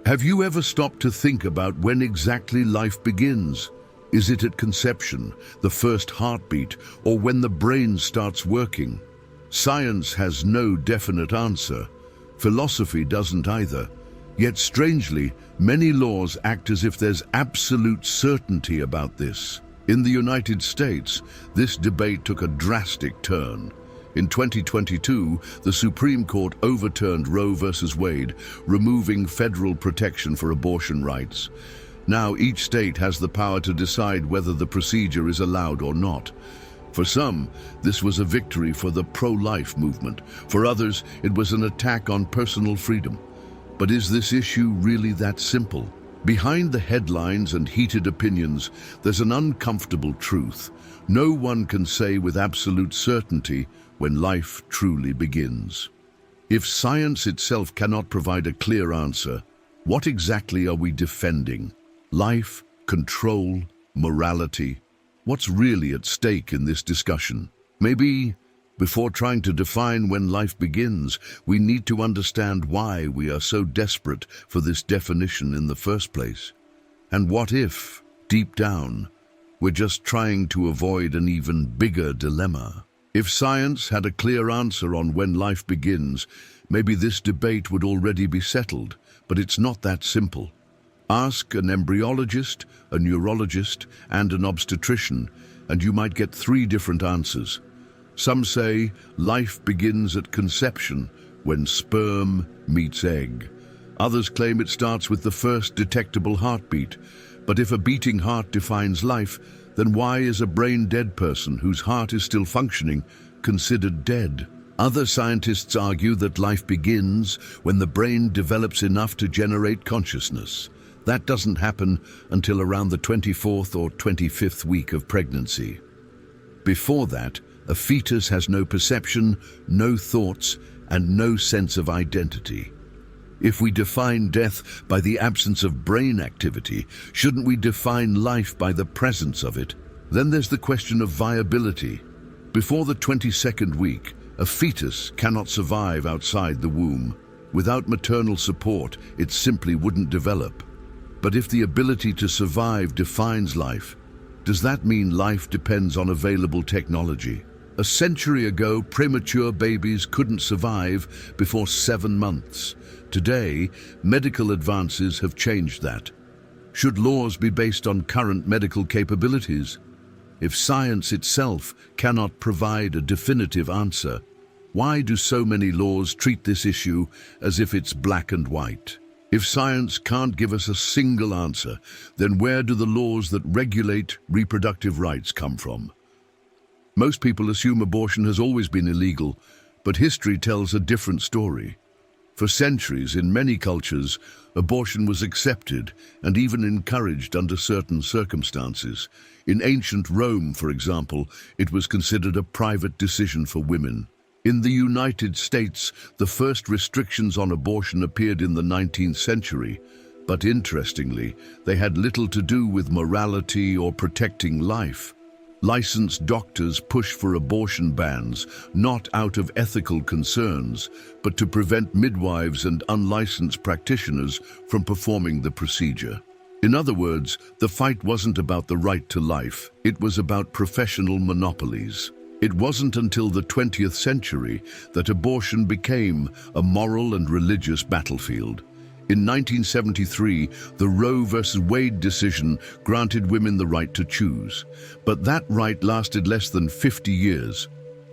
Have you ever stopped to think about when exactly life begins? Is it at conception, the first heartbeat, or when the brain starts working? Science has no definite answer. Philosophy doesn't either. Yet strangely, many laws act as if there's absolute certainty about this. In the United States, this debate took a drastic turn. In 2022, the Supreme Court overturned Roe v. Wade, removing federal protection for abortion rights. Now each state has the power to decide whether the procedure is allowed or not. For some, this was a victory for the pro-life movement. For others, it was an attack on personal freedom. But is this issue really that simple? Behind the headlines and heated opinions, there's an uncomfortable truth. No one can say with absolute certainty when life truly begins. If science itself cannot provide a clear answer, what exactly are we defending? Life, control, morality? What's really at stake in this discussion? Maybe, before trying to define when life begins, we need to understand why we are so desperate for this definition in the first place. And what if, deep down, we're just trying to avoid an even bigger dilemma? If science had a clear answer on when life begins, maybe this debate would already be settled, but it's not that simple. Ask an embryologist, a neurologist, and an obstetrician, and you might get 3 different answers. Some say life begins at conception, when sperm meets egg. Others claim it starts with the first detectable heartbeat. But if a beating heart defines life, then why is a brain-dead person whose heart is still functioning considered dead? Other scientists argue that life begins when the brain develops enough to generate consciousness. That doesn't happen until around the 24th or 25th week of pregnancy. Before that, a fetus has no perception, no thoughts, and no sense of identity. If we define death by the absence of brain activity, shouldn't we define life by the presence of it? Then there's the question of viability. Before the 22nd week, a fetus cannot survive outside the womb. Without maternal support, it simply wouldn't develop. But if the ability to survive defines life, does that mean life depends on available technology? A century ago, premature babies couldn't survive before 7 months. Today, medical advances have changed that. Should laws be based on current medical capabilities? If science itself cannot provide a definitive answer, why do so many laws treat this issue as if it's black and white? If science can't give us a single answer, then where do the laws that regulate reproductive rights come from? Most people assume abortion has always been illegal, but history tells a different story. For centuries, in many cultures, abortion was accepted and even encouraged under certain circumstances. In ancient Rome, for example, it was considered a private decision for women. In the United States, the first restrictions on abortion appeared in the 19th century, but interestingly, they had little to do with morality or protecting life. Licensed doctors push for abortion bans, not out of ethical concerns, but to prevent midwives and unlicensed practitioners from performing the procedure. In other words, the fight wasn't about the right to life, it was about professional monopolies. It wasn't until the 20th century that abortion became a moral and religious battlefield. In 1973, the Roe v. Wade decision granted women the right to choose, but that right lasted less than 50 years.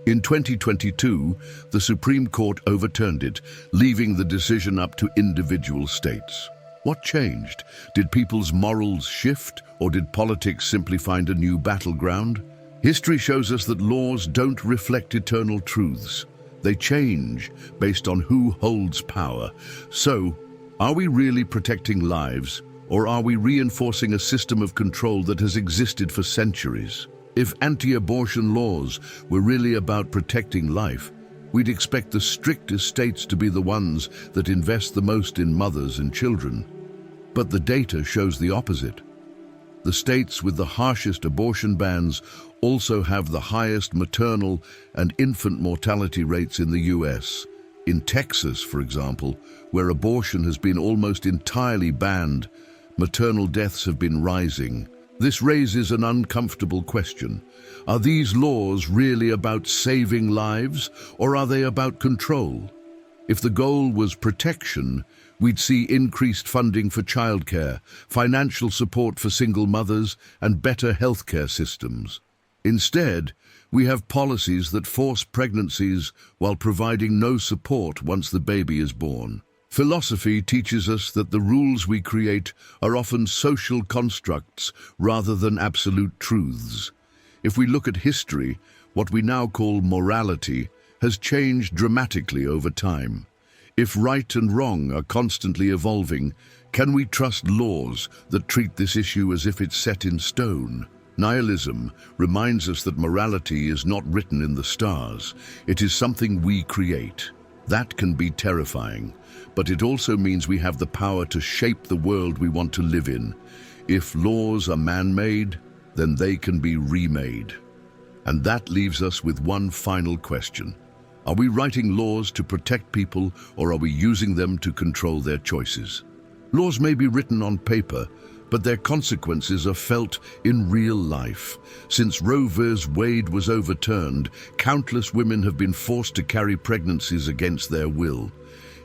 In 2022, the Supreme Court overturned it, leaving the decision up to individual states. What changed? Did people's morals shift, or did politics simply find a new battleground? History shows us that laws don't reflect eternal truths. They change based on who holds power. So, are we really protecting lives, or are we reinforcing a system of control that has existed for centuries? If anti-abortion laws were really about protecting life, we'd expect the strictest states to be the ones that invest the most in mothers and children. But the data shows the opposite. The states with the harshest abortion bans also have the highest maternal and infant mortality rates in the US. In Texas, for example, where abortion has been almost entirely banned, maternal deaths have been rising. This raises an uncomfortable question. Are these laws really about saving lives, or are they about control? If the goal was protection, we'd see increased funding for childcare, financial support for single mothers, and better healthcare systems. Instead, we have policies that force pregnancies while providing no support once the baby is born. Philosophy teaches us that the rules we create are often social constructs rather than absolute truths. If we look at history, what we now call morality has changed dramatically over time. If right and wrong are constantly evolving, can we trust laws that treat this issue as if it's set in stone? Nihilism reminds us that morality is not written in the stars. It is something we create. That can be terrifying, but it also means we have the power to shape the world we want to live in. If laws are man-made, then they can be remade. And that leaves us with one final question. Are we writing laws to protect people, or are we using them to control their choices? Laws may be written on paper, but their consequences are felt in real life. Since Roe v. Wade was overturned, countless women have been forced to carry pregnancies against their will.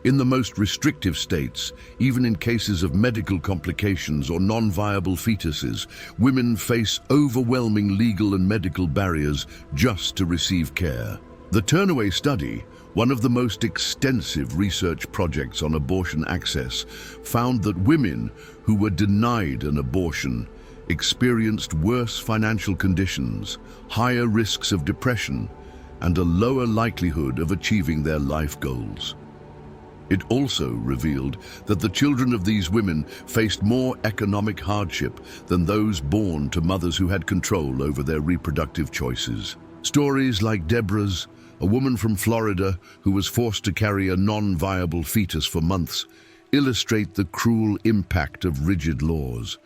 In the most restrictive states, even in cases of medical complications or non-viable fetuses, women face overwhelming legal and medical barriers just to receive care. The Turnaway Study, one of the most extensive research projects on abortion access, found that women who were denied an abortion experienced worse financial conditions, higher risks of depression, and a lower likelihood of achieving their life goals. It also revealed that the children of these women faced more economic hardship than those born to mothers who had control over their reproductive choices. Stories like Deborah's, a woman from Florida who was forced to carry a non-viable fetus for months, illustrate the cruel impact of rigid laws.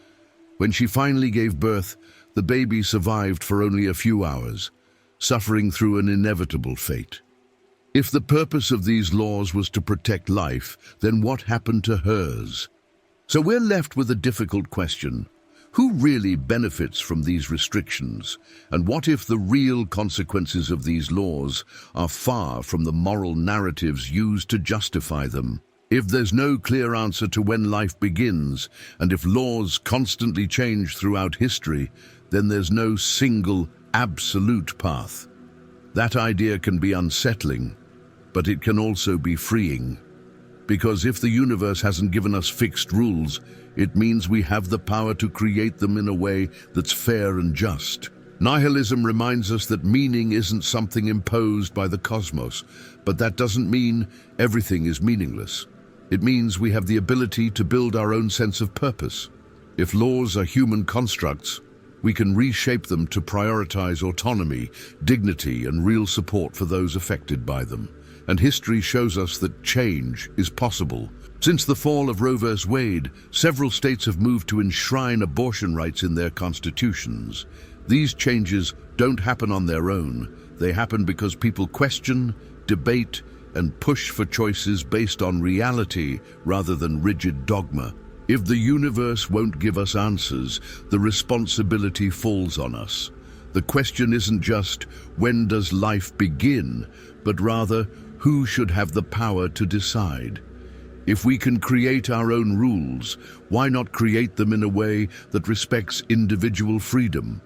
When she finally gave birth, the baby survived for only a few hours, suffering through an inevitable fate. If the purpose of these laws was to protect life, then what happened to hers? So we're left with a difficult question. Who really benefits from these restrictions? And what if the real consequences of these laws are far from the moral narratives used to justify them? If there's no clear answer to when life begins, and if laws constantly change throughout history, then there's no single, absolute path. That idea can be unsettling, but it can also be freeing. Because if the universe hasn't given us fixed rules, it means we have the power to create them in a way that's fair and just. Nihilism reminds us that meaning isn't something imposed by the cosmos, but that doesn't mean everything is meaningless. It means we have the ability to build our own sense of purpose. If laws are human constructs, we can reshape them to prioritize autonomy, dignity, and real support for those affected by them. And history shows us that change is possible. Since the fall of Roe v. Wade, several states have moved to enshrine abortion rights in their constitutions. These changes don't happen on their own. They happen because people question, debate, and push for choices based on reality rather than rigid dogma. If the universe won't give us answers, the responsibility falls on us. The question isn't just, when does life begin, but rather, who should have the power to decide? If we can create our own rules, why not create them in a way that respects individual freedom?